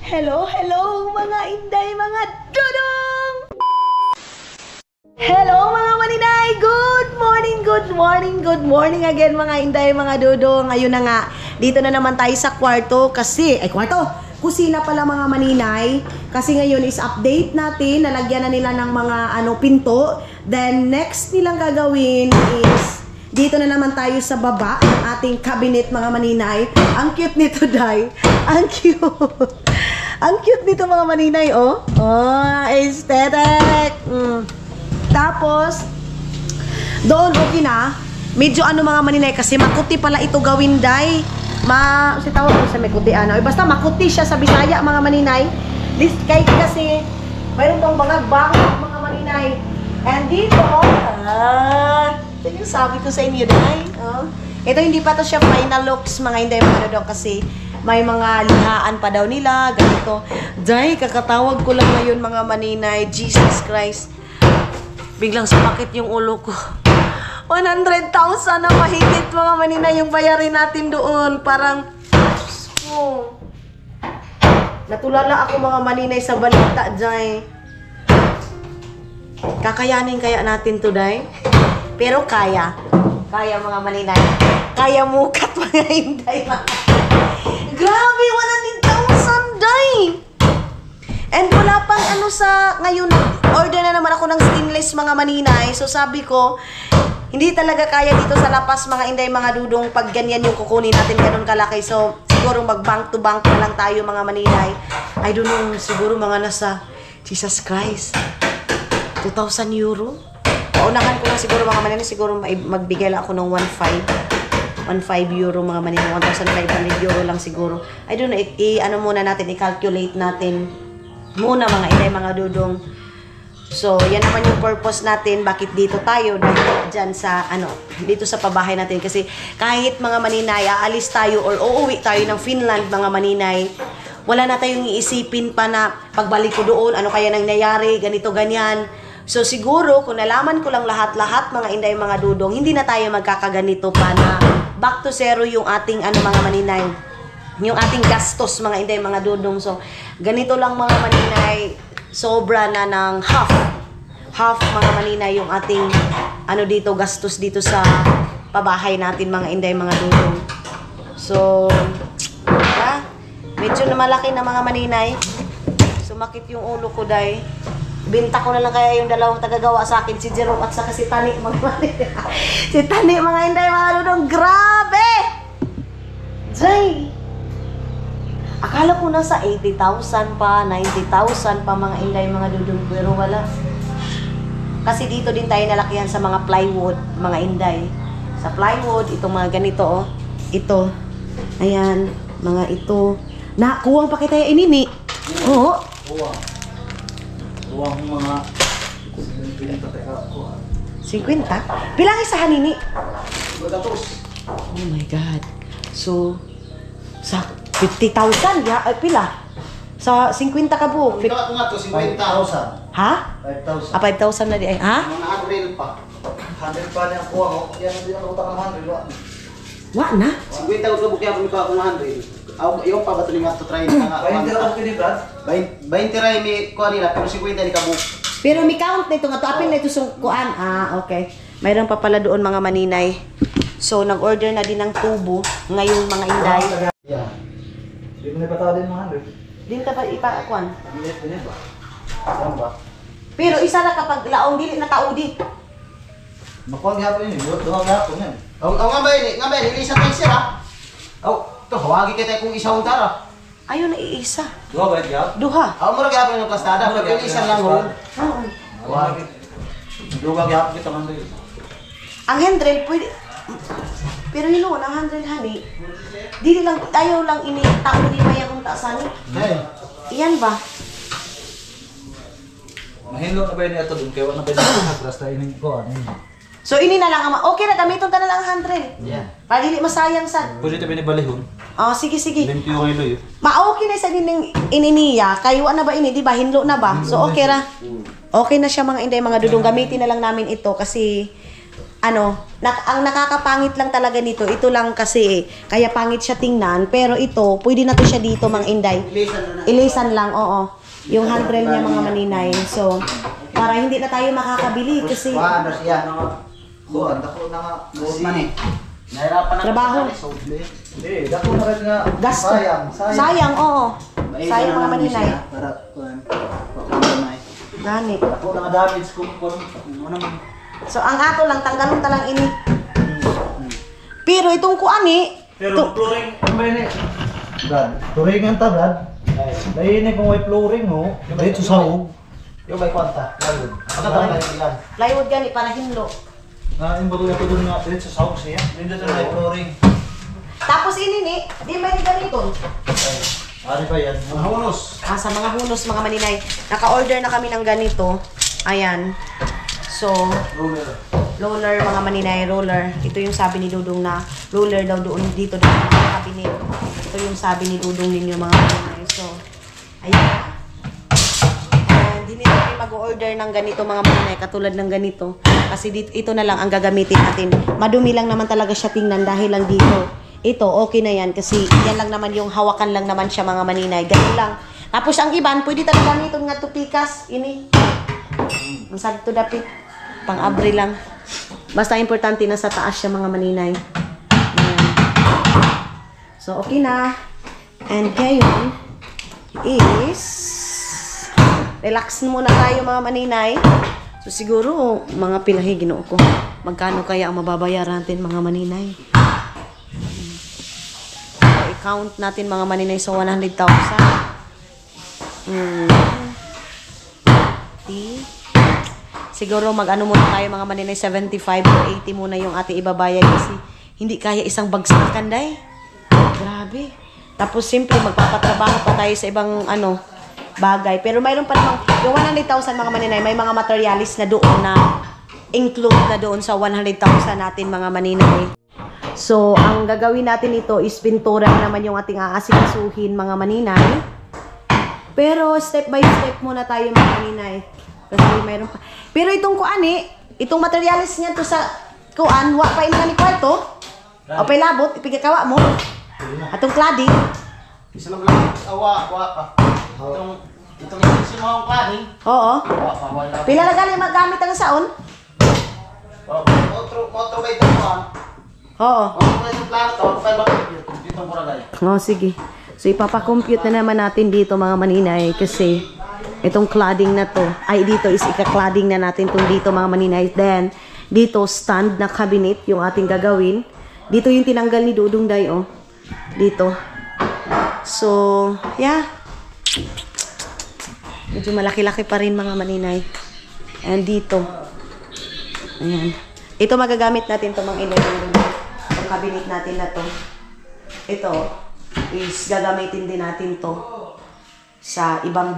Hello, hello mga inday, mga dudong! Hello mga maninay! Good morning, good morning, good morning again mga inday, mga dudong. Ngayon na nga, dito na naman tayo sa kwarto kasi, kusina pala mga maninay. Kasi ngayon is update natin, nalagyan na nila ng mga pinto. Then next nilang gagawin is, dito na naman tayo sa baba ng ating cabinet mga maninay. Ang cute nito, Day. Ang cute. Ang cute nito mga maninay, oh. Oh, aesthetic. Tapos, doon okay na. Medyo mga maninay kasi makuti pala ito gawin, Day. Si tawag ko sa makuti basta makuti siya sa Bisaya mga maninay. This kahit kasi mayroon tong bangag-bangag mga maninay. And dito, ito yung sabi ko sa inyo, Day. Oh. Ito hindi pa to siya final looks mga hindi mga dodong kasi may mga lihaan pa daw nila, ganito. Day, kakatawag ko lang ngayon mga maninay. Jesus Christ. Biglang sumakit yung ulo ko. 100,000 na mahigit mga maninay yung bayarin natin doon. Parang, natulala ako mga maninay sa balita, Day. Kakayanin kaya natin to, Day? Pero kaya. Kaya mga maninay. Kaya mukat mga hinday mga. Grabe, 100,000, Day! And wala pang sa ngayon, order na naman ako ng stainless mga maninay. So sabi ko, hindi talaga kaya dito sa lapas mga inday mga dudong pag ganyan yung kukunin natin ganun kalaki. So siguro mag bank to bank na lang tayo mga maninay. I don't know, siguro mga nasa, Jesus Christ, 2,000 euro? Paunahan ko na siguro mga maninay, siguro magbigay lang ako ng 1.5 euro mga maninay, 1,500 euro lang siguro. I don't know, muna natin, i-calculate natin muna mga inday mga dudong. So, yan naman yung purpose natin, bakit dito tayo, dyan sa, dito sa pabahay natin. Kasi kahit mga maninay, aalis tayo or uuwi tayo ng Finland mga maninay, wala na tayong iisipin pa na pagbalik ko doon, ano kaya nangyayari, ganito, ganyan. So, siguro, kung nalaman ko lang lahat-lahat mga inday mga dudong, hindi na tayo magkakaganito pa na back to zero yung ating mga maninay. Yung ating gastos mga inday mga dudong. So, ganito lang mga maninay, sobra na ng half mga maninay yung ating dito gastos dito sa pabahay natin mga inday mga dudong. So, medyo na malaki na mga maninay. Sumakit yung ulo ko, Day. Binta ko na lang kaya yung dalawang tagagawa sa akin, si Jerome at saka si Tani mga maninay. Si Tani mga inday mga dudong, grabe! Day! Akala ko nasa 80,000 pa, 90,000 pa mga inday mga dudong, pero wala. Kasi dito din tayo nalakihan sa mga plywood, mga inday. Sa plywood, itong mga ganito, oh. Ito. Ayan, mga ito. Kuwang pa kita yung inini. Oo. Kuwang mga 50? Pilang isa hanini? 200. Oh my God. So, sa 50,000, pila? Sa 50 ka po. Ito nga to, 50,000. Ha? 5,000. 5,000 na di ay. Ha? Mga 100 pa. 100 pa niya kuwang, oh. Yan hindi na utang ng 100, Wa na? 50 ko bukya ko pa kung 100. Yung pa ba ito to try na nga. 20 ra ko ni Brad? 20 ra mi kuha nila, pero 50 ni kabuk. Pero may count na ito nga to. Apil na ito sungkuan. Okay. Mayroon pa pala doon mga maninay. So, nag-order na din ng tubo. Ngayon mga inday. Yeah. Hindi mo na patawa din mga 100. Din ka pa ipakuan? Binet ba? Saan ba? Pero isa na kapag laong dili na kaudi. Makuha gihapon yun. Duha gihapon yan. Nga ba yun? Ilisa tayo sir ha? Ito, hawagi kita kung isa untara. Ayun na iisa. Duha ba yun? Duha. Mo na gihapon yung kastada. Pero ilisa lang ho. Oo. Hawagi. Duha gihapon kita man doon. Ang 100 pwede. Pero yun o, ang 100 honey. Dili lang, ayaw lang tao di pa yung taasani. Iyan ba? Mahilo na ba yun ito doon? Kaya wala na ba yun nagras na yun ko? So ini na lang okay na gamiton ta na lang ang 100. Yeah. Para dili masayang sa. Pwede ito ba ni balihon? Sige. Limpyo kayo yun. Okay na sa dining ininiya. Kayo na ba ini, di ba? Hinlo na ba? So okay ra. Okay na siya mga inday mga dudong, gamitin na lang namin ito kasi ang nakakapangit lang talaga nito, ito lang kasi kaya pangit siya tingnan, pero ito, pwede na to siya dito, Mang Inday. Ilisan lang, oo. Yung handrail niya, mga maninay. So, para hindi na tayo makakabili kasi Ano siya? Buwan, dako na nga. Buwan man eh. Nahirapan na. trabaho. Hindi, dako na rin nga. Gasto. Sayang, oo. Sayang, mga maninay. Para kuan. Pakamay. Gani. Dako na nga damage kung ano naman. So, ang ato lang, tanggalon ta lang ini. Pero itong kuani, Pero flooring, ano ba yun eh? Brad, flooringan ta, Brad. Dahil yun eh kung may flooring mo, dahil sa saog. Yung may kwanta. Pagod. Pagkatapos na yan. plywood gani para hinlo. Yung bago ito doon nga, dahil sa saog siya. Dahil sa may flooring. Tapos ini ni, di may ganito. Ano ba yan? Mga hunos. Sa mga hunos, mga maninay, naka-order na kami ng ganito. Ayan. So, roller, mga maninay, roller. Ito yung sabi ni Dudong na roller daw doon dito daw sa cabinet. Ito yung sabi ni Dudong ninyo, mga maninay. So, ayan. Hindi nito kami mag-order ng ganito, mga maninay, katulad ng ganito. Kasi dito, ito na lang ang gagamitin natin. Madumi lang naman talaga siya tingnan dahil lang dito. Ito, okay na yan kasi yan lang naman yung hawakan lang naman siya, mga maninay. Ganun lang. Tapos ang iban, pwede talaga nito nga tupikas. Ini. Ang sabi to dapit. Pang-abri lang. Basta importante na sa taas siya, mga maninay. Ayan. So, okay na. And ngayon is relax muna tayo, mga maninay. So, siguro, mga pilahi ginoo ko. Magkano kaya ang mababayaran natin, mga maninay? So, i-count natin, mga maninay, sa 100,000. Siguro mag-ano muna tayo, mga maninay, 75 to 80 muna yung ating ibabayad kasi hindi kaya isang bagsakan, day. Grabe. Tapos simple magpapatrabaho pa tayo sa ibang bagay. Pero mayroon pa namang yung 100,000, mga maninay, may mga materialis na doon na include na doon sa 100,000 natin, mga maninay. So, ang gagawin natin ito is pintura naman yung ating aasikasuhin, mga maninay. Pero step by step muna tayo, mga maninay. Kasi mayroon pa. Pero itong itong materialis niya to sa kuan, wa pa ina ni kwarto. O pay labot, ipigakawa mo. Atong cladding. Isa lang lang. Awa pa. Itong isin mo ang cladding. Oo. Awa pa. Wala. Pila na gali magamit ang saon? Motro ba ito mo? Oo. Motro ba itong plano to? Ano kayo mag-compute? Dito mura guys. Oh, sige. So ipapa-compute na naman natin dito, mga maninay, kasi itong cladding na to, ay dito is ika-cladding na natin itong dito, mga maninay. Then, dito stand na cabinet yung ating gagawin. Dito yung tinanggal ni Dudong, day, oh. Dito. So, yeah. Medyo malaki-laki pa rin, mga maninay. And dito. Ayan. Ito magagamit natin to, mga ilay. Itong cabinet natin na to. Ito is gagamitin din natin to sa ibang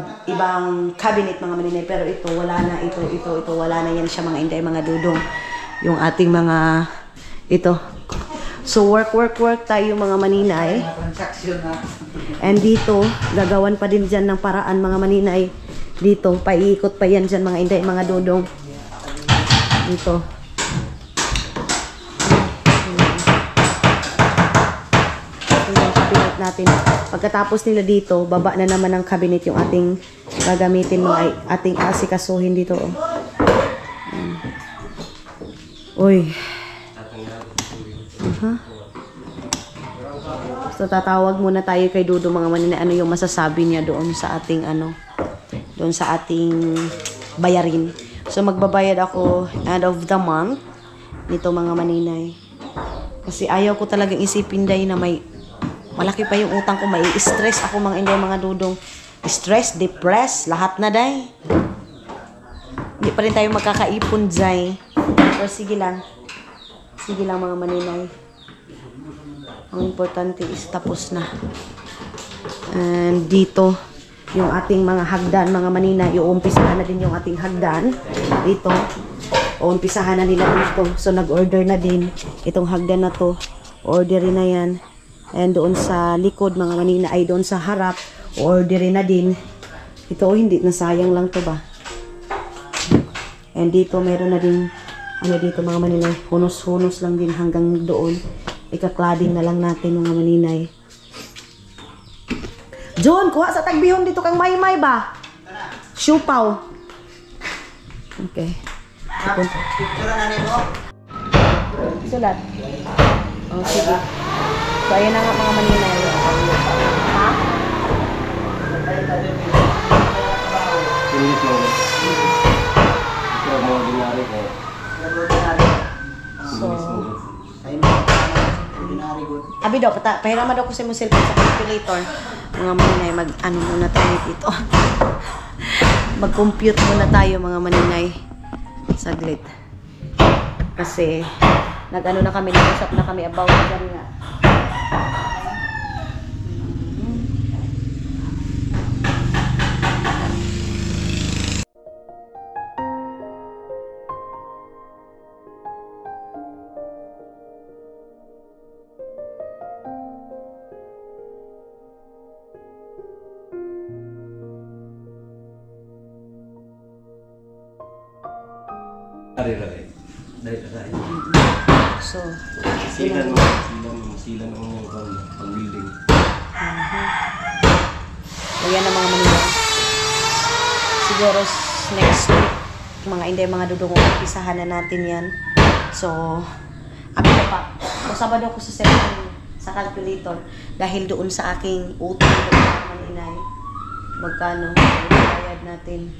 cabinet, mga maninay. Pero ito wala na, ito wala na yan siya, mga Inday, mga Dudong, yung ating mga ito. So work tayo, mga maninay. And dito gagawan pa din dyan ng paraan, mga maninay. Dito paiikot pa yan dyan, mga Inday, mga Dudong. Dito natin. Pagkatapos nila dito, baba na naman ng cabinet yung ating gagamitin, mga ating asikasuhin dito. Oh. Uy. So tatawag muna tayo kay Dudo, mga maninay, ano yung masasabi niya doon sa ating doon sa ating bayarin. So magbabayad ako end of the month nito, mga maninay. Kasi ayaw ko talagang isipin, day, na may malaki pa yung utang ko, may stress ako, mga Inday, mga Dudong. Stress, depressed, lahat na, day. Hindi pa rin tayo magkakaipon, day. Pero sige lang, mga maninay. Ang importante is tapos na. And dito yung ating mga hagdan, mga maninay. Uumpisahan na din yung ating hagdan dito. Uumpisahan na nila dito. So nag-order na din itong hagdan na to. Orderin na yan. And doon sa likod, mga maninay, ay doon sa harap, orderin na din. Ito, hindi, nasayang lang to ba. And dito, meron na din ano dito mga maninay, hunos-hunos lang din hanggang doon. Ika-cladding na lang natin mga maninay. John, kuha sa tagbihon dito kang maymay ba? Siupaw. Okay. Picture na nito. Sulat. Oh, sige. So, ayan na nga mga maninay. Ha? Pilit mo. Ito mo ordinary ko. So, Ay, ordinary good. abi daw, pahiraman daw ko sa cellphone sa calculator. Mga maninay, ano muna tayo dito. Mag-compute muna tayo mga maninay. Saglit. Kasi, nag-ano na kami, nag-usap na kami about dyan nga. So, Silan mo pang-building. so yan ang mga maninay. Siguro next week, mga inday, mga dudong, umpisahan na natin yan. So, abi na pa. So, Sabado ako sa cellphone, sa calculator. Dahil doon sa aking utang mga maninay. Magkano? Bayad natin.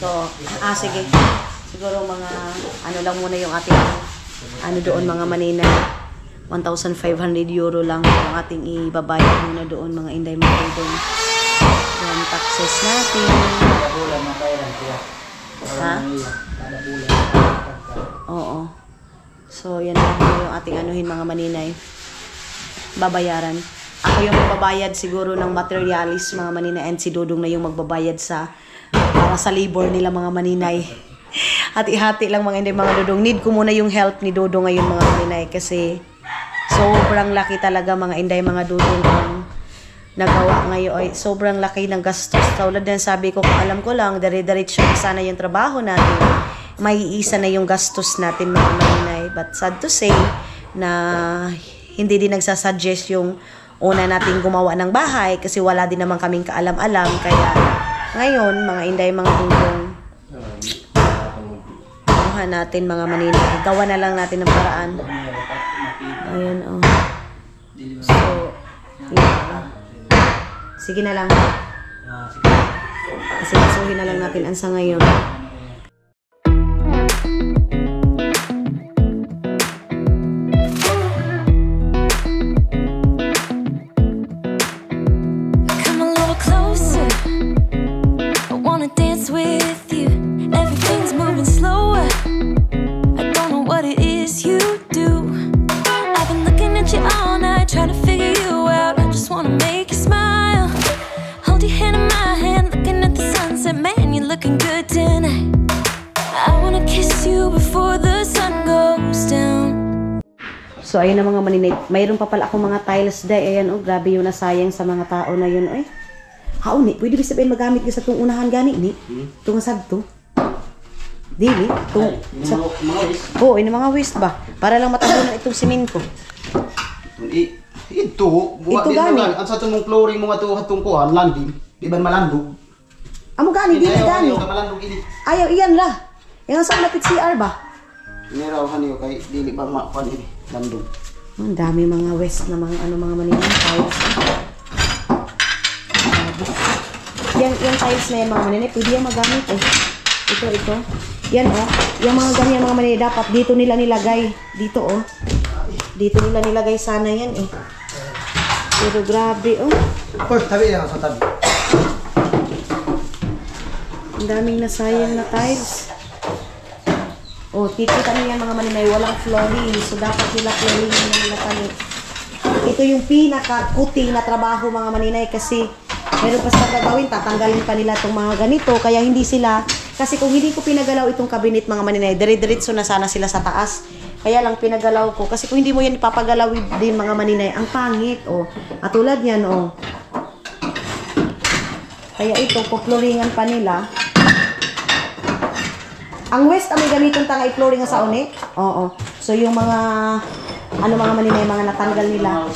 So, sige. Siguro mga, ano lang muna yung ating, ano doon mga maninay. 1,500 euro lang ang ating ibabayad muna doon mga inday mga dudong. Yan, taxes natin. Kada bulan mabayaran siya. Ha? Kada bulan. Oo. So, yan lang muna yung ating anuhin mga maninay. Babayaran. Ako yung magbabayad siguro ng materialis mga maninay, and si Dudong na yung magbabayad para sa labor nila mga maninay. Hati-hati lang mga inday mga Dudong. Need ko muna yung help ni Dudong ngayon mga maninay kasi sobrang laki talaga mga inday mga Dudong ang nagawa ngayon. Ay, sobrang laki ng gastos. Tulad din sabi ko, kung alam ko lang, dire-diretso sana yung trabaho natin, may isa na yung gastos natin mga maninay. But sad to say na hindi din nagsasuggest yung una nating gumawa ng bahay kasi wala din naman kaming kaalam-alam. Kaya ngayon, mga inday, mga Dudong, kuha natin mga maninay. Gawa na lang natin ng paraan. Ayan, oh. So, yeah. Sige na lang. Kasi kasuhin na lang natin ang sa ngayon. So, ayun na mga maninay. Mayroon pa pala akong mga tiles day. Ayan, oh, grabe yung nasayang sa mga tao na yun, eh. Haon, ni. Pwede ba sabihin magamit ka sa itong unahan gani, ni? Itong sadto. Dili. Mga waste. Oo, yung mga waste ba? Para lang matabunan itong simento. Ito gani. Ang sa itong flooring mga itong kuhan, landing. Di ba malandog? Amo gani, dili gani. Malandog ini. Ayaw, iyan la. Yung sa lapit CR ba? Niraw niyo kay dili ba makuan ini. Landog. Ang dami mga waste na mga mga maninay tiles. Yung tiles na yan mga maninay, pwede yan magamit eh. Ito. Yan oh. Yung mga ganyan mga maninay, dapat dito nila nilagay. Dito oh. Dito nila nilagay sana yan eh. Pero grabe oh. First, tabi yan sa tabi. Ang daming nasayang na tiles. Oh, kikita niyo yan mga maninay, walang flooring. So, dapat nila flooring na nila palit. Ito yung pinaka-kuting na trabaho mga maninay kasi meron pa sa gagawin, tatanggalin pa nila itong mga ganito. Kaya hindi sila, kasi kung hindi ko pinagalaw itong cabinet mga maninay, dire-diretso na sana sila sa taas. Kaya lang pinagalaw ko. Kasi kung hindi mo yan ipapagalaw din mga maninay, ang pangit. Oh. At tulad yan, oh. Kaya ito, puploringan pa nila. Ang west, may gamiton tanga i-flooring sa uni? Oo. So, yung mga, mga maninay, mga natanggal nila.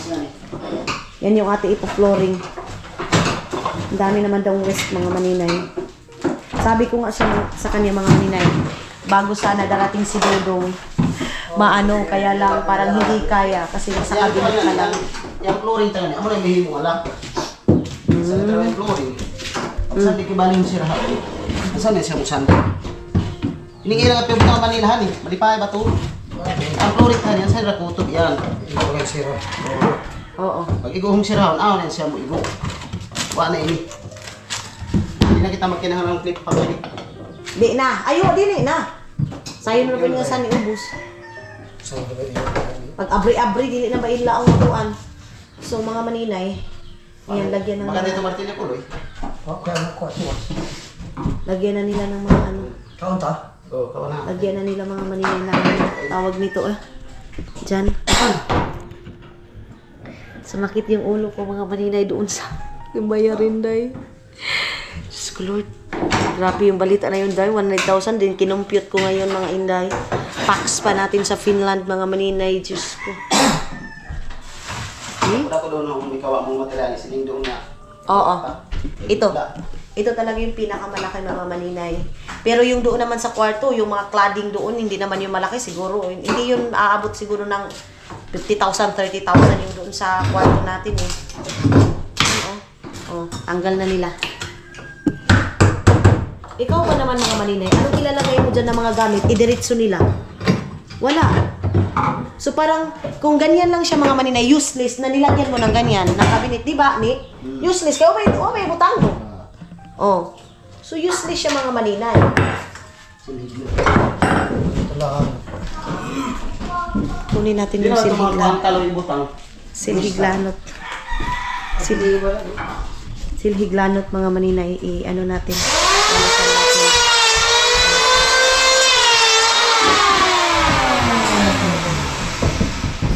Yan yung ate ipo-flooring. Ang dami naman daw west, mga maninay. Sabi ko nga sa kanya, mga maninay, bago sana darating si Dodong, kaya lang parang hindi kaya kasi sa kabinet ka lang. Yung flooring talaga, amo na yung mo alam. Sa yung flooring. Saan di kibaling mo sirahan? Saan siya mo sanda? Iningilang at yung mga manilahan eh. Malipay ba ito? Ang flooring ka yan, saan rakutob yan? Ikaw lang sira. Oo. Pag iguhong sirahon, na yan siya mo igo. Wala na ini. Hindi na kita magkinahan ng clip pag ini. Di na. Ayaw, di na. Sayo na ba nga saan iubos? Pag abri-abri, dili na ba ila ang matuan? So, mga maninay, yan, lagyan ng Maganda ito martilyo ko, Loy. lagyan na nila ng mga Kaunta? Oo, kauna. lagyan na nila mga maninay na tawag nito Diyan. Sumakit yung ulo ko, mga maninay, doon sa yung bayarin, day. Diyos ko, Lord. Grabe yung balita na yun, day. 100,000 din. Kinumpute ko ngayon, mga inday. Tax pa natin sa Finland, mga maninay. Diyos ko. Wala ko doon kung may kawa mong materialis. Sining doon na. Oo. Ito talaga yung pinakamalaki, mga maninay. Pero yung doon naman sa kwarto, yung mga cladding doon, hindi naman yung malaki siguro. Hindi yun aabot siguro ng 50,000, 30,000 yung doon sa kwarto natin eh. Tanggal na nila. Ikaw ba naman, mga maninay? Anong ilalagay mo dyan ng mga gamit? Idiretso nila? Wala. So parang, kung ganyan lang siya, mga maninay, useless na nilagyan mo ng ganyan, ng cabinet, di ba, ni? Useless. Kaya may butang mo. So useless siya, mga maninay. Kunin natin yung silhiglanot. Silhiglanot. Silhiglanot, mga maninay. Ano natin.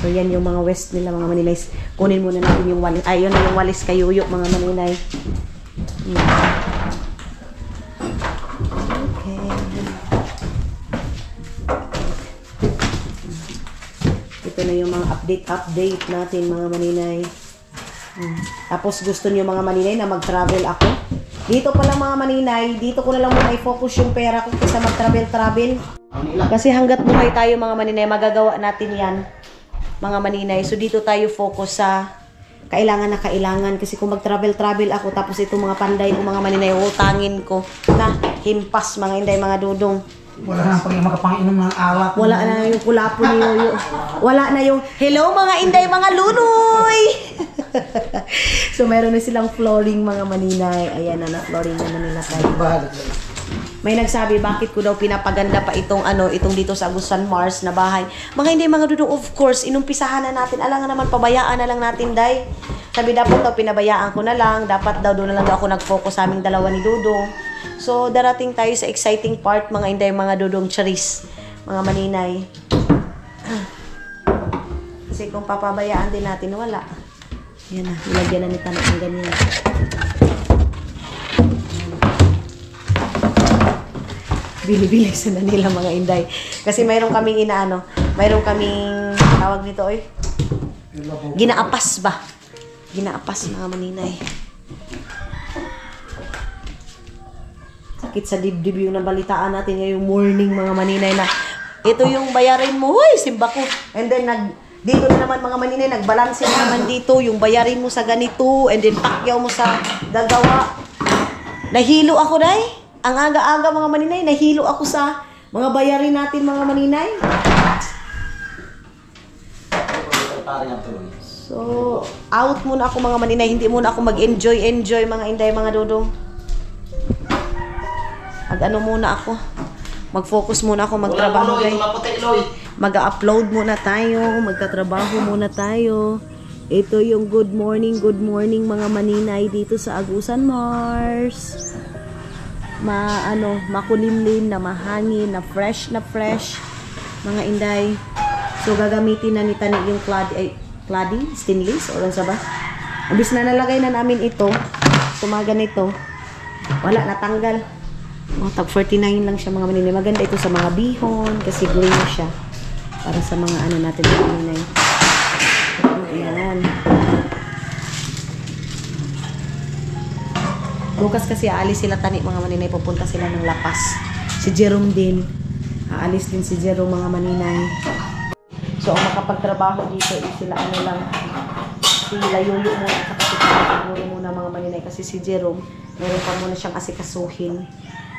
So yan yung mga west nila, mga maninay. Kunin muna natin yung walis. Ayun na yung walis kayuyok, mga maninay. Okay. Ito na yung mga update natin, mga maninay. Tapos gusto niyo, mga maninay, na mag-travel ako. Dito pa lang, mga maninay, dito ko na lang muna i-focus yung pera ko kaysa mag-travel. Kasi hanggat buhay tayo, mga maninay, magagawa natin yan, mga maninay. So dito tayo focus sa kailangan na kailangan. Kasi kung mag-travel ako, tapos itong mga panday ko, mga maninay, utangin ko na himpas, mga inday, mga dudong. Wala na pag makapanginom ng alak. Wala na yung kulapo ni Yoyo. Wala na yung, hello mga inday, mga lunoy! So meron na silang flooring, mga maninay. Ayan na, flooring na nila tayo. May nagsabi, bakit ko daw pinapaganda pa itong dito sa Agusan Mars na bahay. Mga hindi, mga dudong, of course, inumpisahan na natin. Alam nga naman, pabayaan na lang natin, day. Sabi, dapat daw pinabayaan ko na lang. Dapat daw doon na lang ako nag-focus sa aming dalawa ni Dudong. So, darating tayo sa exciting part, mga inday, mga Dudong charis, mga maninay. Kasi kung papabayaan din natin, wala. Yan na, nilagyan na ni Tanok ang ganyan. Bili-bilis na nila, mga inday. Kasi mayroon kaming mayroon kaming tawag nito, ginaapas ba? Ginaapas, mga maninay. Sakit sa dibdib yung nabalitaan natin ngayong morning, mga maninay, na ito yung bayarin mo, simba ko. And then dito na naman, mga maninay, nagbalanse na naman dito yung bayarin mo sa ganito, and then pakyaw mo sa gagawa. Nahilo ako, day. Ang aga-aga, mga maninay, nahilo ako sa mga bayarin natin, mga maninay. So, out muna ako, mga maninay. Hindi muna ako mag-enjoy, mga inday, mga dudong. Muna ako. Mag-focus muna ako, magtrabaho, day. Mag-upload muna tayo, magtatrabaho muna tayo. Ito yung good morning, mga maninay dito sa Agusan Mars. Makulimlim na mahangin, na fresh, mga inday. So, gagamitin na ni Tani yung cladding, stainless, o lang sa ba? Abis na nalagay na namin ito, tumaga nito. Wala, natanggal. Oh, tag 49 lang siya mga maninay. Maganda ito sa mga bihon kasi green siya. Para sa mga ano natin mga maninay. Ayan. Bukas kasi aalis sila tani mga maninay. Pupunta sila ng Lapas. Si Jerome din. Aalis din si Jerome mga maninay. So, ang makapagtrabaho dito is sila ano lang. Sila Yuyo muna at saka si Tito siguro muna mga maninay. Kasi si Jerome, meron pa muna siyang asikasuhin.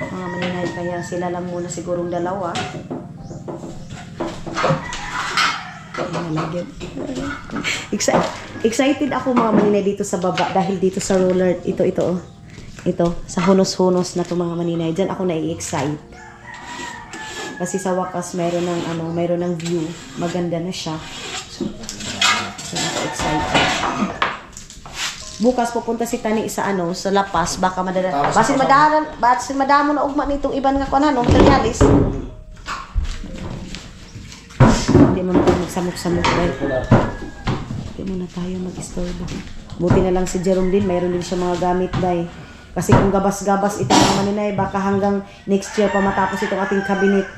Mga maninay. Kaya sila lang muna sigurong dalawa. Excited ako mga maninay dito sa baba dahil dito sa roller ito sa hunos-hunos na to mga maninay. Diyan ako nai-excite. Kasi sa wakas mayroon ng view. Maganda na siya. So ako-excited. Bukas pupunta si Tani sa sa Lapas baka basin madamo na ugma nitong iban nga kuan materialis. Hindi mo na tayo magsamok-samok dahil hindi mo na tayo mag-istorbo. Buti na lang si Jerome din, mayroon din siya mga gamit dahil. Kasi kung gabas-gabas ito mga maninay, baka hanggang next year pa matapos itong ating cabinet.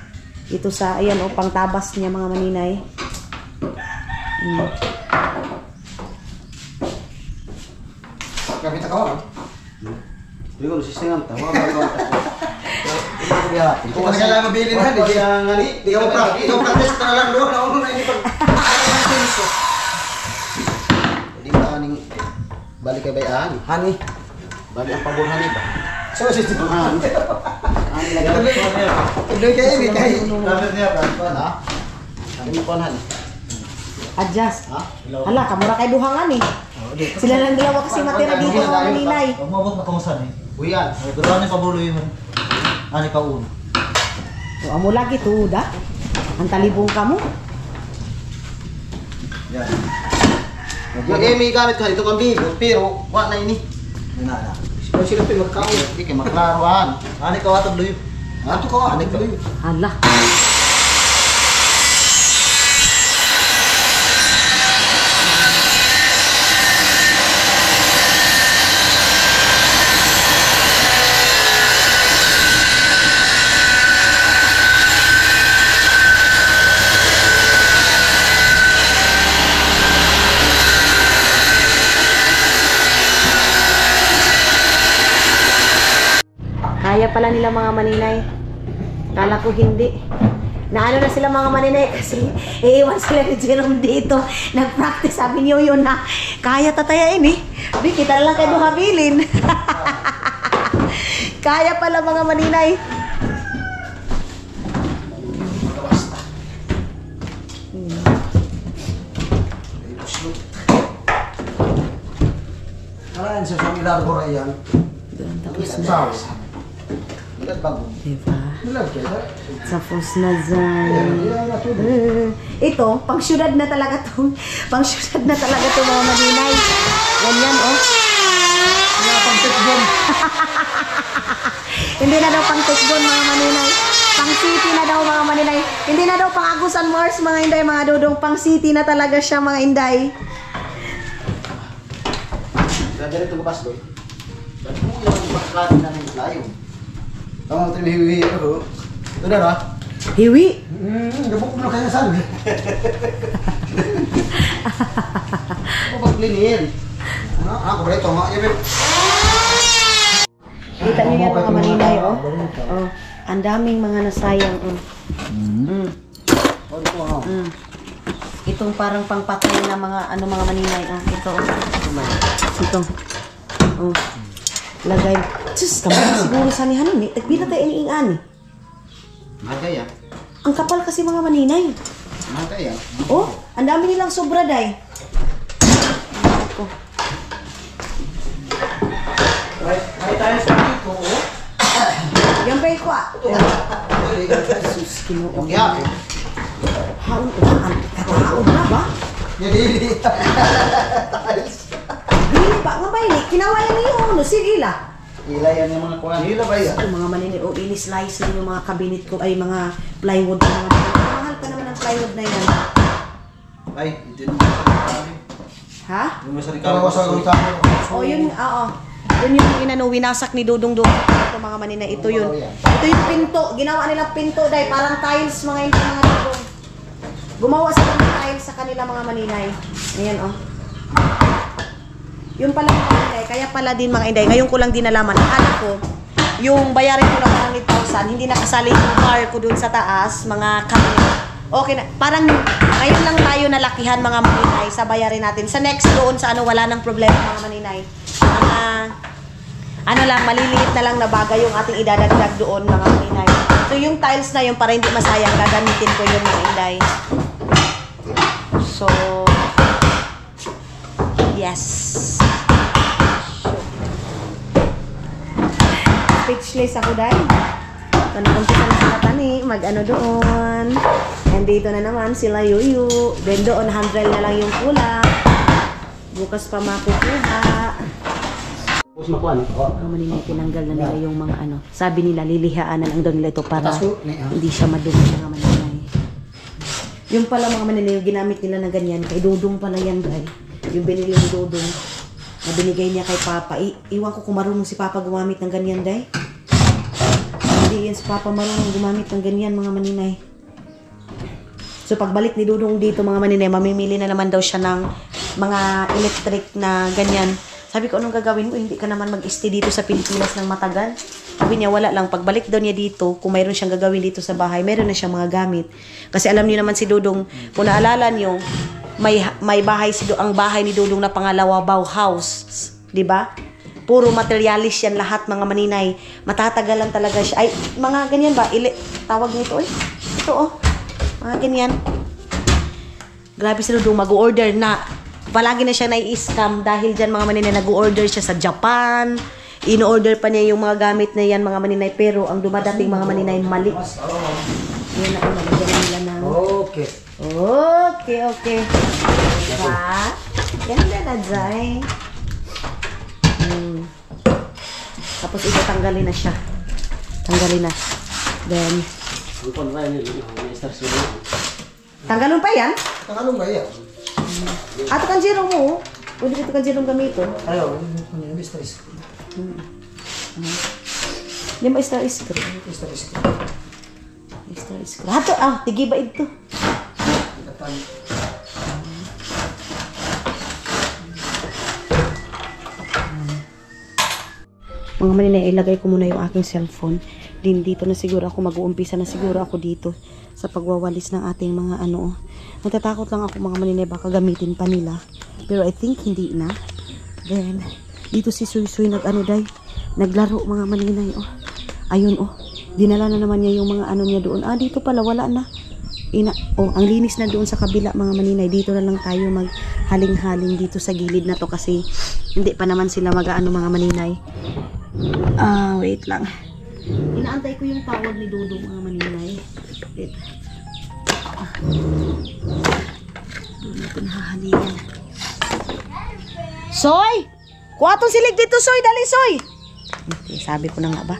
Ito sa, ayan pangtabas niya mga maninay. Kapita ka ba? Hindi ko nasisingan. Tawa ka ba? Kung kasi lang mabili na, hindi ka practice ka na lang doon. Nauna na hindi pa. Hindi ba aning balik kay bayan? Hani. Balik ang pabor hani ba? So, si Hani. Hani lang. Tuloy kayo, hindi kayo. Dapat niya, Brad. Ha? Hani mo pa hani. Adjust. Hala, kamura kay duhangan eh. Sila lang dalawa kasi matira dito mga maninay. Huwag mabot na kamusan eh. Uyan. Pero ano yung pabuloy mo? Ano ka uno? So, amo lagi tuda. Ang talibong ka mo. Yan. Yung may gamit ka dito kang bigo, pero wala na ini. Yan na. Kung sila pa magkaon, hindi kayo maklaruan. Ano ka watag luyo? Ato ka, ano ka? Hala. Kaya pala nila mga maninay. Kala ko hindi. Naano na sila mga maninay kasi iiwan sila ni Jerome dito. Nag-practice sabi niyo yun na kaya tatayain eh. Di kita na lang kayo habilin. Kaya pala mga maninay. Ayan, sa isang ilargo na yan. Tapos na. Saus. Ilan bago? Diba? Ilan kaya? Tapos na dyan. Ito, pang syudad na talaga to. Pang syudad na talaga to mga maninay. Ganyan oh. Wala pang tikbon. Hindi na daw pang tikbon mga maninay. Pang city na daw mga maninay. Hindi na daw pang Agusan Mars mga inday, mga dudong. Pang city na talaga siya mga inday. Ganito ko basloy. Ba't mo yung maklaro na ng layo? Tama mo hiwi ako. Ito na ra? Hiwi. Gabok mo na kayo saan. Ako paglinir. Ako ba ito? Kita niyo yan mga maninay oh. Oh, ang daming mga nasayang oh. Itong parang pangpatay na mga mga maninay oh. Ito oh. Ito. Oh. Lagay. Diyos, kapal siguro sa ni Hanin eh. Tagbila tayo iniingan eh. Magaya. Ang kapal kasi mga maninay. Magaya. Oh, ang dami nilang sobra day. Oh. Ay tayo sa dito, oh. Yan ba ko ah? Sus, kinuog. Kaya. Haon ba? Katahaon na ba? Hindi. Dili ba? Nga ba yun? Kinawayan niyo ano? Sige la. Ilayan yung mga kuwan. Hila ba yan? Yung mga maninay, o ini-slice lang yung mga cabinet ko, ay mga plywood na mga mahal pa naman ang plywood na yan. Ay, hindi naman sa rikali. Ha? Yung sa Ikaw rikali. sa utang. O yun, oo. Yun yung inano, winasak ni Dudong doon. Ito mga maninay, ito yun. Ito yung pinto. Ginawa nilang pinto dahil parang tiles mga hindi mga Dudong. Gumawa sila ng tiles sa kanila mga maninay. Ayan oh. Yung pala mga maninay, kaya pala din mga inday. Ngayon ko lang din nalaman. Akala ko, yung bayarin ko ng 100,000, hindi nakasali yung bar ko doon sa taas, mga cabinet. Okay na. Parang ngayon lang tayo nalakihan mga maninay sa bayarin natin. Sa next doon, sa ano, wala nang problema mga maninay. Ano lang, maliliit na lang na bagay yung ating idadagdag doon mga maninay. So yung tiles na yun, para hindi masayang, gagamitin ko yun mga inday. So, yes. Speechless ako dahil. So, nag-umpisa na sila tani, mag-ano doon. And dito na naman sila yuyu. Then doon, handle na lang yung kulang. Bukas pa makukuha. Tapos makuha, no? Mga maninay, tinanggal na nila yung mga ano. Sabi nila, lilihaan na lang daw nila ito para hindi siya madumi mga maninay. Yung pala mga maninay, yung ginamit nila na ganyan, kay Dudong pala yan guys. Yung binili yung Dudong, na binigay niya kay Papa. Iwan ko kung marunong si Papa gumamit ng ganyan guys. Hindi yan si Papa marunong gumamit ng ganyan mga maninay. So pagbalik ni Dudong dito mga maninay, mamimili na naman daw siya ng mga electric na ganyan. Sabi ko, anong gagawin mo? Hindi ka naman mag-stay dito sa Pilipinas ng matagal. Sabi niya, wala lang. Pagbalik daw niya dito, kung mayroon siyang gagawin dito sa bahay, mayroon na siyang mga gamit. Kasi alam niyo naman si Dudong, kung naalala niyo, may bahay ang bahay ni Dudong na pangalawa, Bauhaus. Diba? Puro materialis yan lahat, mga maninay. Matatagalan talaga siya. Ay, mga ganyan ba? Tawag nito, eh. Ito, oh. Mga ganyan. Grabe si Dudong, mag-order na. Palagi na siya nai-scam dahil dyan mga maninay, nag-order siya sa Japan. In-order pa niya yung mga gamit na yan mga maninay, pero ang dumadating mga maninay mali. Yan na, nalagyan nila ng... Okay. Okay. Diba? Ganda na, Jai. Tapos ito, tanggalin na siya. Tanggalin na. Then... Tanggalon pa yan? Tanggalon ba yan? Ato kan zero mo. Pwede ito kan zero gamiton. Ayaw, yung Mr. Screen. Di ba Mr. Screen? Mr. Screen. Mr. Screen. Hato, tigi ba ito? Mga maninay, ilagay ko muna yung aking cellphone. Din dito na siguro ako, mag-uumpisa na siguro ako dito sa pagwawalis ng ating mga ano. Natatakot lang ako mga maninay, baka gamitin pa nila. Pero I think hindi na. Then, dito si Suy naglaro mga maninay. Oh. Ayun oh. Dinala na naman niya yung mga ano niya doon. Dito pala, wala na. Ang linis na doon sa kabila mga maninay. Dito na lang tayo maghaling-haling dito sa gilid na to kasi hindi pa naman sila mag-ano mga maninay. Wait lang. Inaantay ko yung tawag ni Dudong mga maninay. Wait. Doon natin hahalingin. Soy! Kuha tong silig dito, Soy! Dali, Soy! Okay, sabi ko na nga ba?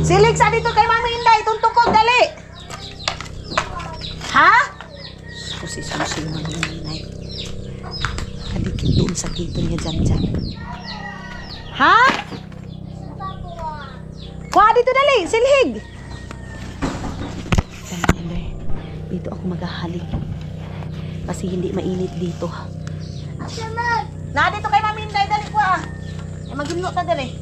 Silig sa dito kay Mami Inday! Tuntukog, dali! Ha? Susi yung Mami Inday. Kadikit doon sa kito niya dyan. Ha? Kuha dito, dali! Silig! Dito ako maghahaling. Kasi hindi mainit dito. Na, dito kay Mami Inday, dali ko magimlo ta dali.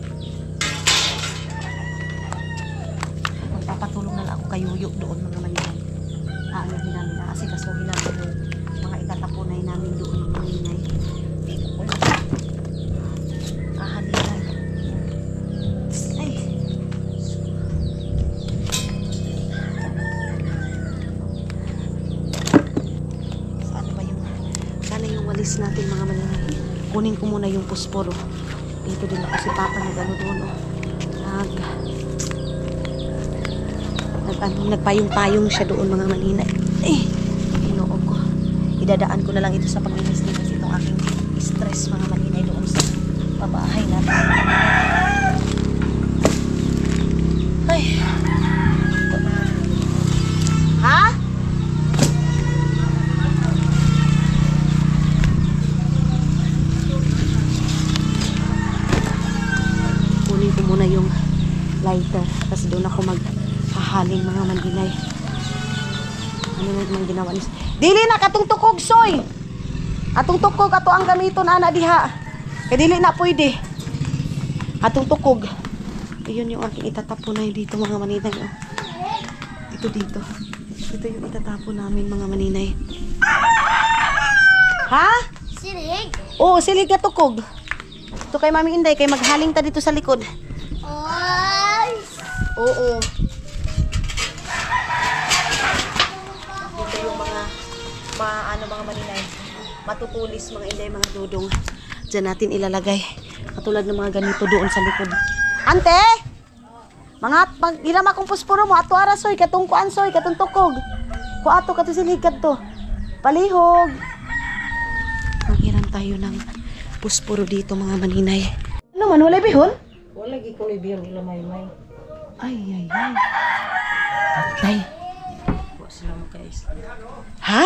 Magpapatulong na lang ako kay Yuyo doon mga maninay. Aanahin namin na kasi kasuhin namin yung mga itatapunay namin doon mga maninay. Ahalilan. Ay. Sana yung walis natin mga maninay. Kunin ko muna yung posporo. Dito din ako si Papa nag-ano doon. Nagpayong-payong siya doon mga maninay. Inoog ko. Idadaan ko na lang ito sa paglinis din kasi itong aking stress mga maninay doon sa pabahay natin. Ay. Ha? morning mga Maninay. Ano na naman ginawa ni... Dili na katong tukog soy. Atong tukog ato ang gamiton ana diha. Kay dili na pwede. Atong tukog. Iyon yung aking itatapon na dito mga Maninay. Oh. Ito dito. Ito yung itatapon namin mga Maninay. Ha? Silig? Oo, silig na tukog. Ito kay Mami Inday kay maghaling ta dito sa likod. Ay! Oo. Dito yung mga mga Maninay. Matutulis mga Inday, mga dudong. Diyan natin ilalagay. Katulad ng mga ganito doon sa likod. Ante! Mga ginam akong puspuro mo, ato ara soy, katong kuan soy, katong tukog. Kuato, katong silig to. Palihog. Manghiram tayo ng puspuro dito mga Maninay. Ano man, wala bihon? Wala gi ko libyan ila may. Ay, ay, ay. Patay. Wa sila makaisla. Ha?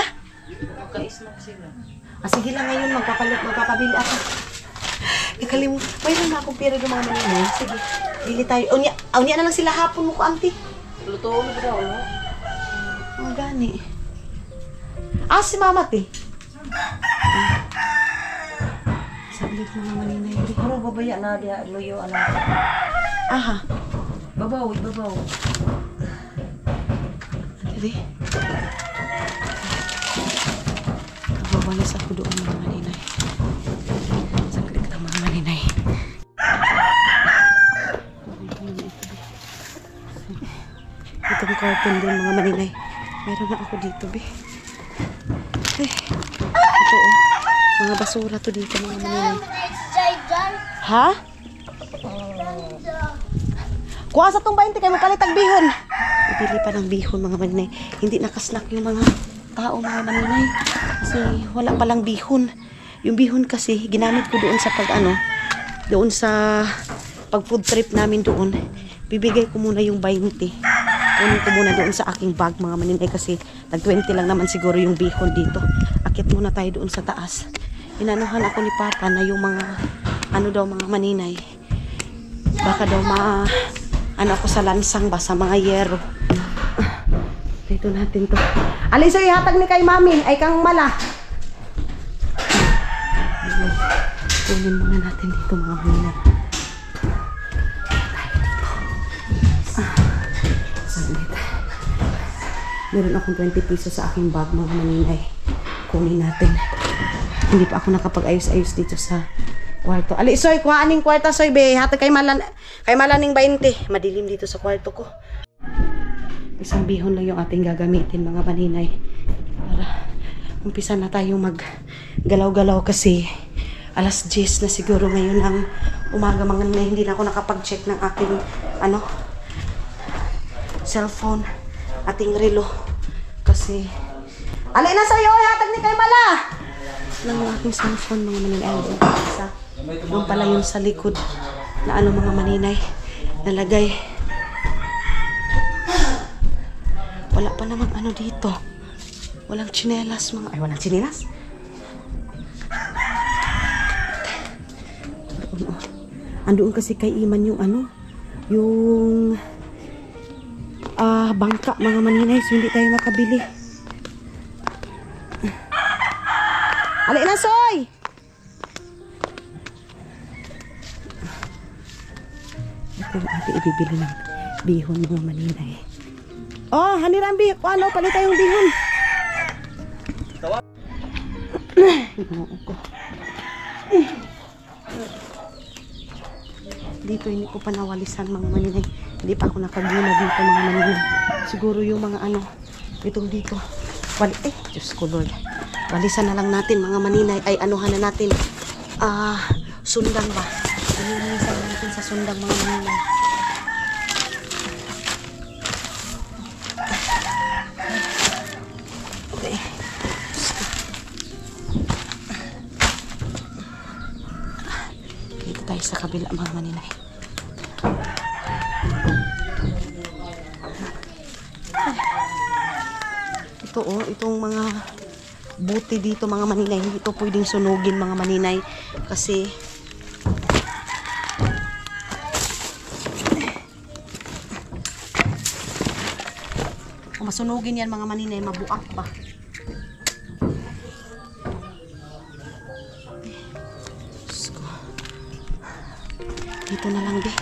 Makaisla sila. Ah, sige lang ngayon, magpapabili ako. Nakalimut. Mayroon na akong pera ng mga Maninay. Sige, bili tayo. Unya na lang sila hapon mo ko, auntie. Luto mo daw, no? Ang gani. Ah, si Mama, te. Sablit mga Maninay. Ano babaya na dia loyo ana. Aha. Babaw, babaw. Dili. Babalas ako doon mga Maninay. Saglit lang mga Maninay. Ito ang carton din mga Maninay. Meron na ako dito, be. Eh, ito oh. Mga basura to dito mga Maninay. Ha? Kuha sa tong 20 kayo mapalit ang bihon. Ibili pa ng bihon mga Maninay. Hindi nakasnack yung mga tao mga Maninay. Kasi wala palang bihon. Yung bihon kasi ginamit ko doon sa doon sa pag food trip namin doon. Bibigay ko muna yung 20. Kunin ko muna doon sa aking bag mga Maninay kasi tag 20 lang naman siguro yung bihon dito. Akit muna tayo doon sa taas. Inanuhan ako ni Papa na yung mga mga Maninay. Baka daw ako sa lansang ba sa mga yero. Dito natin to. Alisa ihatag ni kay Mami ay kang mala. Kunin muna natin dito mga Maninay. Saglit. Meron akong 20 pesos sa aking bag mga Maninay. Kunin natin. Hindi pa ako nakapag-ayos-ayos dito sa kwarto. Ali, soy, kuha aning kwarta, soy, be. Hatag kay malaning 20. Madilim dito sa kwarto ko. Isang bihon lang yung ating gagamitin, mga Maninay. Para umpisa na tayong mag-galaw-galaw kasi alas 10 na siguro ngayon ng umaga, mga Maninay. Hindi na ako nakapag-check ng aking, cellphone, ating relo. Kasi, alay na sa'yo, hatag ni kay Mala! Ng aking cellphone, mga Maninay. Doon pala yun sa likod na mga Maninay nalagay. Wala pa namang dito. Walang tsinelas mga... Ay, walang tsinelas? Andoon kasi kay Iman yung yung bangka mga Maninay, so hindi tayo makabili. Alay na, soy! Ito yung ating ibibili ng bihon mga Maninay. Oh, haniran bihon. Palit tayong bihon. Dito hindi ko pa nawalisan mga Maninay. Hindi pa ako nakaguna dito mga Maninay. Siguro yung mga itong dito. Diyos ko Lord. Walisan na lang natin mga Maninay. Ay anuhan na natin. Sundang ba? Walisan na natin sa sundang mga Maninay. Okay. Dito tayo sa kabila mga Maninay. Itong mga buti dito mga Maninay, hindi ito pwedeng sunugin mga Maninay kasi Masunugin yan mga maninay, mabuak ba? Diyos ko. Dito na lang, be.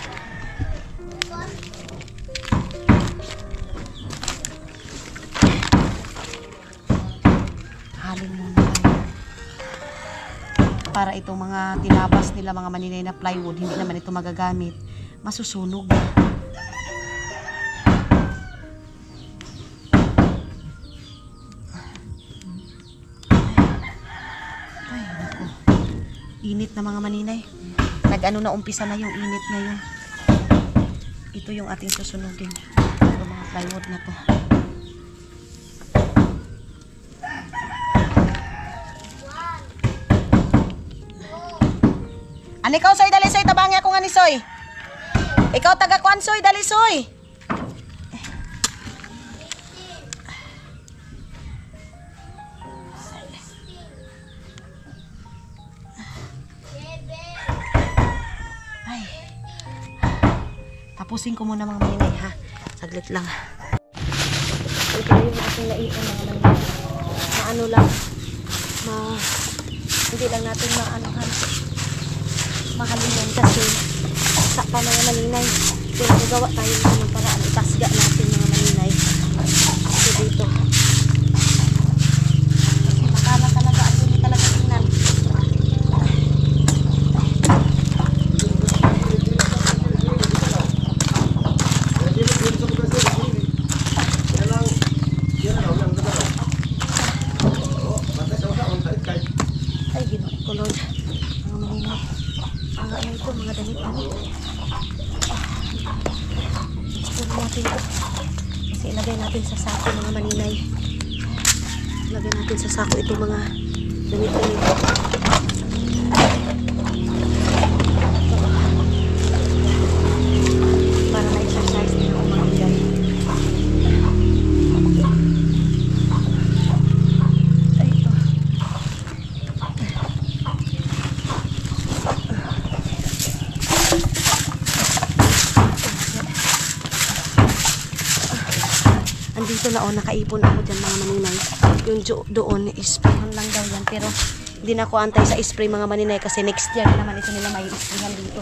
Halin muna lang. Para itong mga tinabas nila, mga maninay na plywood, hindi naman ito magagamit. Masusunog. Ay, naku. Init na mga maninay. Nag-ano na, umpisa na yung init ngayon. Ito yung ating susunugin. Ito mga plywood na to. Ano ikaw, Soy? Dali, Soy. Tabangi ako nga ni Soy. Ikaw, taga-kwan, Soy. Dali, Soy. Ay. Tapusin ko muna mga maninay, ha? Saglit lang. Ito yung ating naiwan mga maninay. Maano lang. Hindi lang natin maanohan. Mahalin yan kasi sa pa mga maninay. Pero magawa tayo ng paraan. Itasga natin mga maninay. So dito. Kasi makala talaga at hindi talaga tingnan. Ay, ginoon ko, Lord. Mga maninay. Ano ito, mga damit-damit. Puro natin ito. Kasi ilagay natin sa sako mga maninay. Ilagay natin sa sako ito mga damit-damit. Para na-exercise din ako mga maninay. Ay, ito. Andito na nakaipon ako dyan mga maninay. Yung doon, isprayan lang daw yan. Pero hindi na ako antay sa spray mga maninay kasi next year naman ito nila may sprayan dito.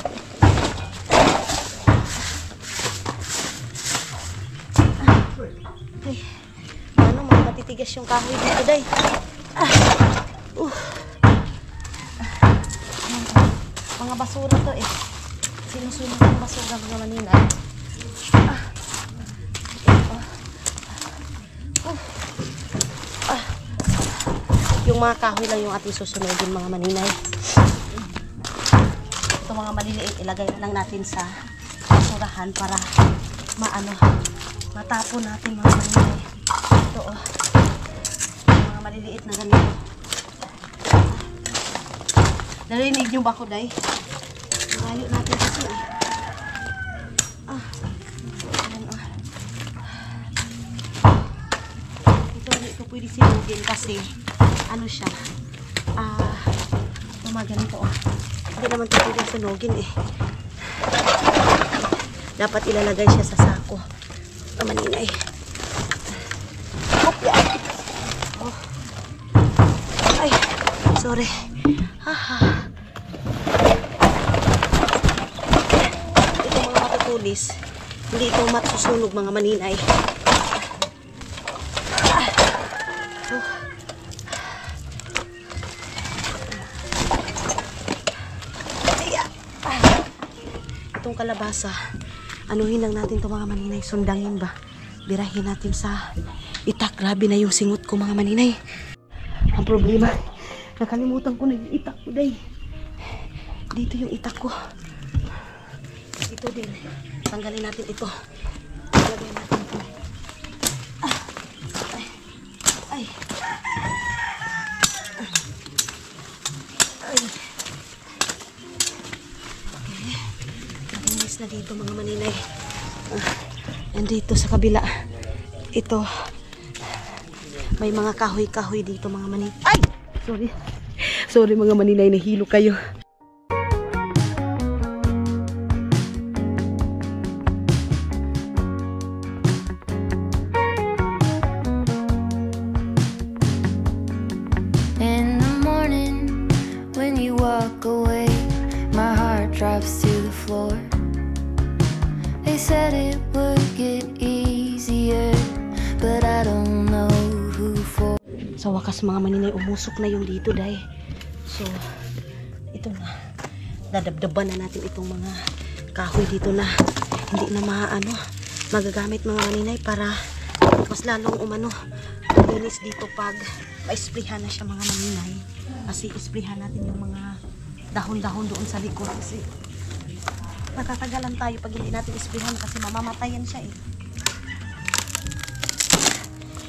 Ay, ano, mga matitigas yung kahoy dito, day. Mga basura to eh. Sinusunod yung basura mga maninay. Yung mga kahoy lang yung ating susunodin mga maninay. Ito mga maliliit, ilagay na lang natin sa basurahan para matapon natin mga maninay. Ito mga maliliit na ganito. Narinig nyo ba ko, day? Malayo natin kasi eh. Ito pwede sinugin kasi ano siya, ganito Hindi naman ito pwede sunugin eh. Dapat ilalagay siya sa sako. Maninay. Oh. Ay, sorry. Ito mga matutulis. Hindi ito masusunog mga maninay. Itong kalabasa, anuhin lang natin ito mga maninay, sundangin ba? Birahin natin sa itak. Grabe na yung singot ko mga maninay. Ang problema, nakalimutan ko na yung itak ko, day. Dito yung itak ko. Ito din. Tanggalin natin ito. Lagyan natin ito. Ay. Na dito mga maninay. Nandito sa kabila. Ito. May mga kahoy-kahoy dito mga maninay. Ay! Sorry. Sorry mga maninay, nahilo kayo. walk away, my heart drops to the floor. They said it would get easier, but I don't know who for. Sa wakas mga maninay, umusok na yung dito dahil. So, ito na. Dadabdaban na natin itong mga kahoy dito na hindi na magagamit mga maninay para mas lalong linis dito pag pa-sprayhan na siya mga maninay. Kasi isprayhan natin yung mga dahon-dahon doon sa likod kasi matatagalan tayo pag hindi natin isprayhan kasi mamamatayan siya eh.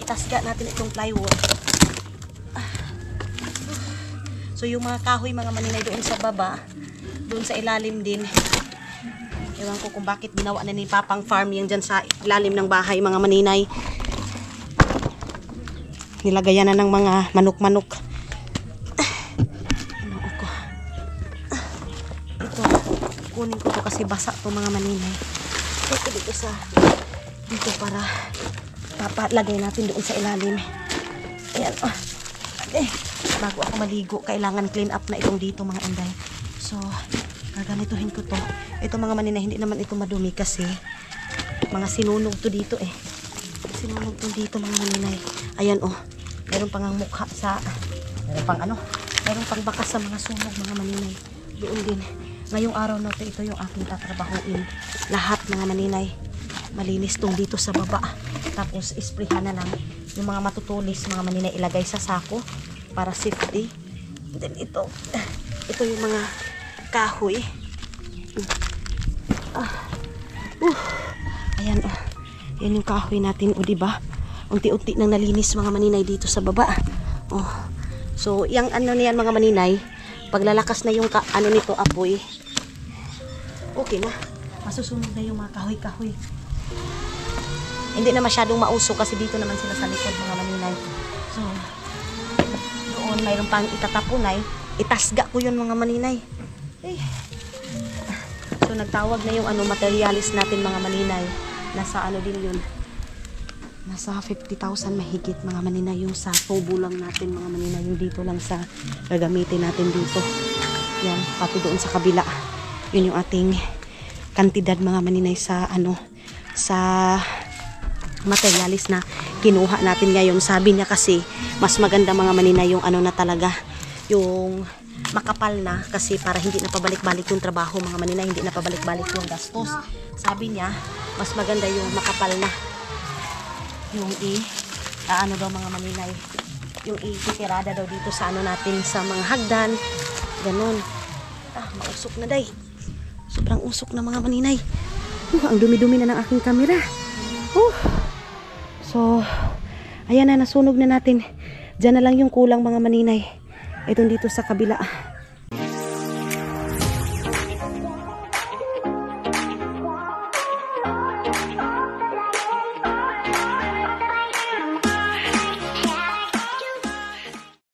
Itasga natin itong plywood. So yung mga kahoy mga maninay doon sa baba, doon sa ilalim din. Ewan ko kung bakit ginawa na ni Papang Farm yan dyan sa ilalim ng bahay mga maninay. Nilagayan na ng mga manok-manok. Ito, kunin ko to kasi basa to mga maninay. Ito dito para papalagay natin doon sa ilalim. Ayan. Bago ako maligo, kailangan clean up na itong dito mga inday. So, gaganituhin ko to. Ito mga maninay, hindi naman ito madumi kasi mga sinunog to dito eh. Sinunog to dito mga maninay. Ayan oh. Meron pang ang mukha sa meron pang bakas sa mga sunog mga maninay. Doon din. Ngayong araw na to, ito yung aking tatrabahuin. Lahat mga maninay. Malinis tong dito sa baba. Tapos isprayhan na lang yung mga matutulis mga maninay ilagay sa sako para safety. Then ito yung mga kahoy. Ayan oh. Yan yung kahoy natin o diba? Unti-unti nang nalinis mga maninay dito sa baba. Oh. So, yung niyan mga maninay, paglalakas na yung nito apoy, okay na. Masusunod na yung mga kahoy-kahoy. Hindi na masyadong mausok kasi dito naman sila sa likod mga maninay. So, doon mayroon pang itatapunay. Itasga ko yun mga maninay. So, nagtawag na yung materialis natin mga maninay. Nasa din yun. Nasa 50,000 mahigit mga maninay yung sa tubo lang natin mga maninay. Yung dito lang sa gagamitin natin dito. Yan, pati doon sa kabila. Yun yung ating kantidad mga maninay sa sa materialis na kinuha natin ngayon. Sabi niya kasi mas maganda mga maninay yung na talaga, yung makapal na kasi para hindi na pabalik-balik yung trabaho mga maninay, hindi na pabalik-balik yung gastos. Sabi niya mas maganda yung makapal na, yung daw mga maninay, yung itirada daw dito sa natin sa mga hagdan, ganun. Mausok na day, sobrang usok na mga maninay. Ang dumi-dumi na ng aking camera. So ayan na, nasunog na natin. Diyan na lang yung kulang mga maninay, itong dito sa kabila.